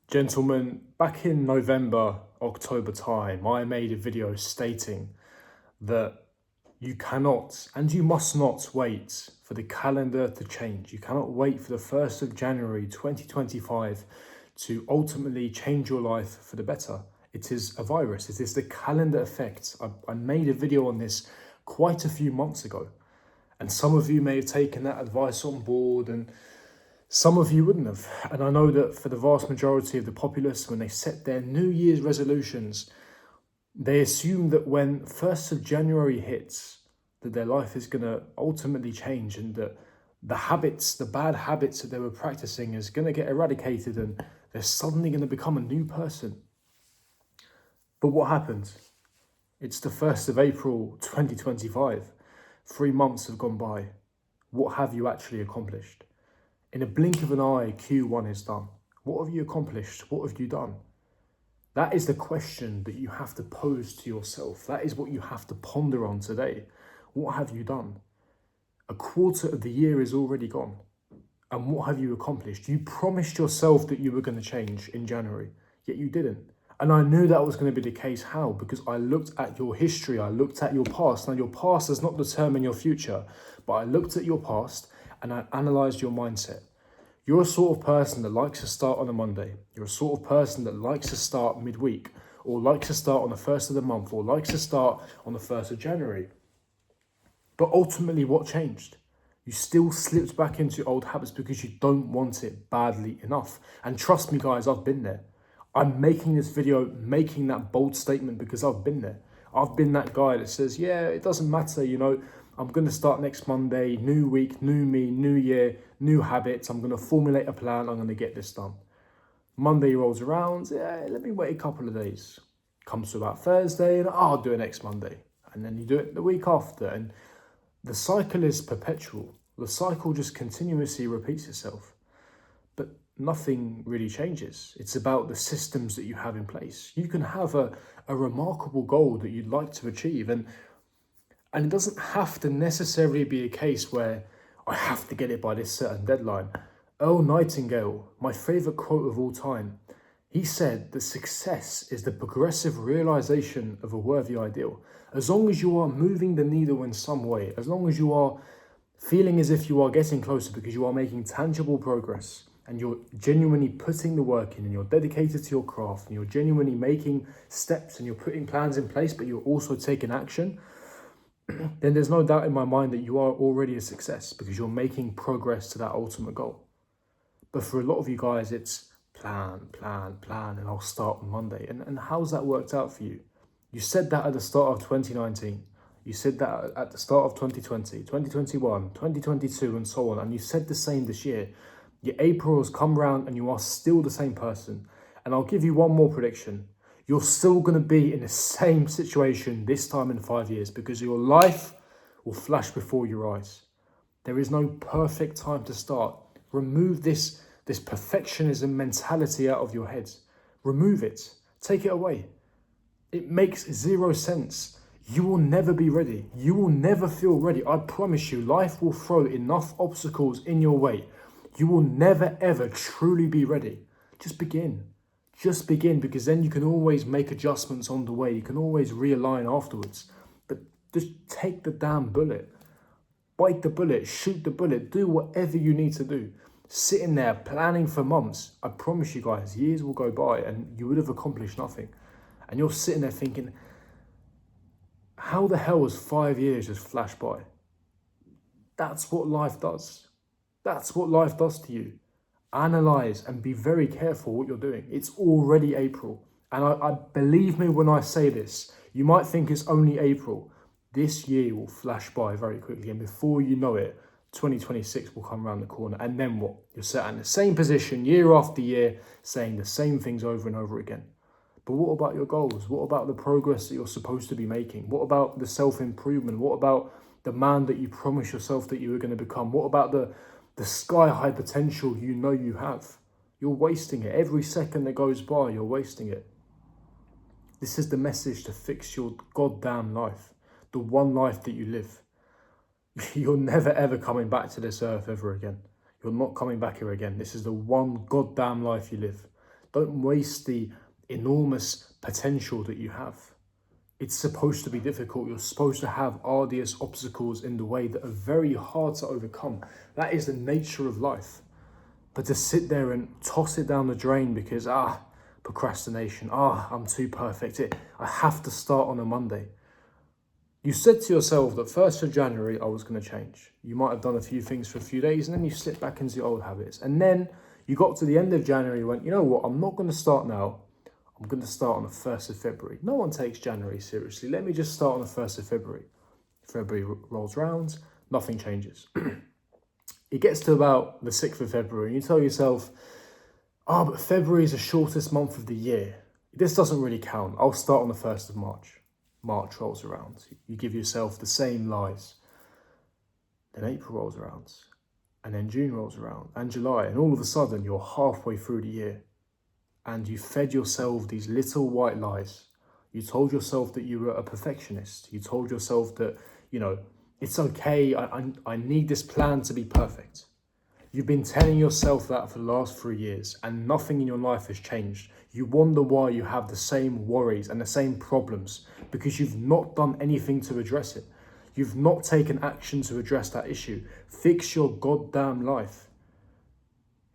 Gentlemen, back in November, October time, I made a video stating that you cannot and you must not wait for the calendar to change. You cannot wait for the 1st of January 2025 to ultimately change your life for the better. It is a virus. It is the calendar effect. I made a video on this quite a few months ago, and some of you may have taken that advice on board and some of you wouldn't have. And I know that for the vast majority of the populace, when they set their New Year's resolutions, they assume that when 1st of January hits, that their life is going to ultimately change and that the habits, the bad habits that they were practicing is going to get eradicated and they're suddenly going to become a new person. But what happened? It's the 1st of April 2025. 3 months have gone by. What have you actually accomplished? In a blink of an eye, Q1 is done. What have you accomplished? What have you done? That is the question that you have to pose to yourself. That is what you have to ponder on today. What have you done? A quarter of the year is already gone. And what have you accomplished? You promised yourself that you were going to change in January, yet you didn't. And I knew that was going to be the case. How? Because I looked at your history. I looked at your past. Now, your past does not determine your future, but I looked at your past and I analysed your mindset. You're a sort of person that likes to start on a Monday. You're a sort of person that likes to start midweek, or likes to start on the 1st of the month, or likes to start on the 1st of January. But ultimately, what changed? You still slipped back into old habits because you don't want it badly enough. And trust me, guys, I've been there. I'm making this video, making that bold statement because I've been there. I've been that guy that says, yeah, it doesn't matter, I'm going to start next Monday, new week, new me, new year, new habits. I'm going to formulate a plan. I'm going to get this done. Monday rolls around. Yeah, let me wait a couple of days. Comes to about Thursday and I'll do it next Monday. And then you do it the week after. And the cycle is perpetual. The cycle just continuously repeats itself. But nothing really changes. It's about the systems that you have in place. You can have a remarkable goal that you'd like to achieve. And it doesn't have to necessarily be a case where I have to get it by this certain deadline. Earl Nightingale, my favourite quote of all time, he said that success is the progressive realisation of a worthy ideal. As long as you are moving the needle in some way, as long as you are feeling as if you are getting closer because you are making tangible progress and you're genuinely putting the work in and you're dedicated to your craft and you're genuinely making steps and you're putting plans in place, but you're also taking action, then there's no doubt in my mind that you are already a success because you're making progress to that ultimate goal. But for a lot of you guys, it's plan, and I'll start on Monday. And how's that worked out for you? You said that at the start of 2019. You said that at the start of 2020, 2021, 2022, and so on. And you said the same this year. Your April has come round and you are still the same person. And I'll give you one more prediction. You're still going to be in the same situation this time in 5 years because your life will flash before your eyes. There is no perfect time to start. Remove this perfectionism mentality out of your head. Remove it. Take it away. It makes zero sense. You will never be ready. You will never feel ready. I promise you, life will throw enough obstacles in your way. You will never, ever truly be ready. Just begin. Just begin, because then you can always make adjustments on the way. You can always realign afterwards. But just take the damn bullet. Bite the bullet. Shoot the bullet. Do whatever you need to do. Sitting there planning for months. I promise you guys, years will go by and you would have accomplished nothing. And you're sitting there thinking, how the hell has 5 years just flashed by? That's what life does. That's what life does to you. Analyze and be very careful what you're doing. It's already April. And I believe me when I say this, you might think it's only April. This year will flash by very quickly. And before you know it, 2026 will come around the corner. And then what? You're sat in the same position year after year, saying the same things over and over again. But what about your goals? What about the progress that you're supposed to be making? What about the self-improvement? What about the man that you promised yourself that you were going to become? What about the sky-high potential you know you have? You're wasting it. Every second that goes by, you're wasting it. This is the message to fix your goddamn life. The one life that you live. You're never ever coming back to this earth ever again. You're not coming back here again. This is the one goddamn life you live. Don't waste the enormous potential that you have. It's supposed to be difficult. You're supposed to have arduous obstacles in the way that are very hard to overcome. That is the nature of life. But to sit there and toss it down the drain because, procrastination, I'm too perfect. I have to start on a Monday. You said to yourself that 1st of January, I was going to change. You might have done a few things for a few days and then you slipped back into your old habits. And then you got to the end of January and went, you know what, I'm not going to start now. I'm going to start on the 1st of February. No one takes January seriously. Let me just start on the 1st of February. February rolls round, nothing changes. It gets to about the 6th of February and you tell yourself, but February is the shortest month of the year. This doesn't really count. I'll start on the 1st of March. March rolls around. You give yourself the same lies. Then April rolls around. And then June rolls around. And July. And all of a sudden, you're halfway through the year. And you fed yourself these little white lies. You told yourself that you were a perfectionist. You told yourself that, it's okay. I need this plan to be perfect. You've been telling yourself that for the last 3 years and nothing in your life has changed. You wonder why you have the same worries and the same problems because you've not done anything to address it. You've not taken action to address that issue. Fix your goddamn life.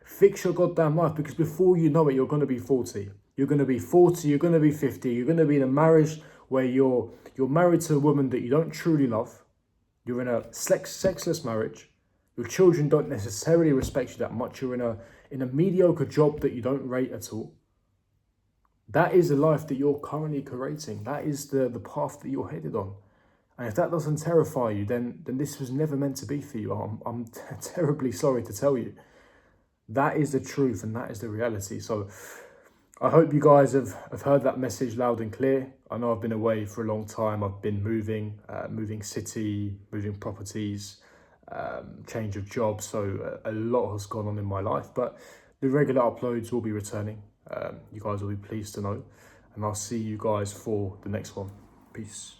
Fix your goddamn life because before you know it, you're going to be 40. You're going to be 40, you're going to be 50. You're going to be in a marriage where you're married to a woman that you don't truly love. You're in a sexless marriage. Your children don't necessarily respect you that much. You're in a mediocre job that you don't rate at all. That is the life that you're currently creating. That is the path that you're headed on. And if that doesn't terrify you, then this was never meant to be for you. I'm terribly sorry to tell you. That is the truth and that is the reality. So I hope you guys have heard that message loud and clear. I know I've been away for a long time. I've been moving city, moving properties, change of job. So a lot has gone on in my life, but the regular uploads will be returning. You guys will be pleased to know, and I'll see you guys for the next one. Peace.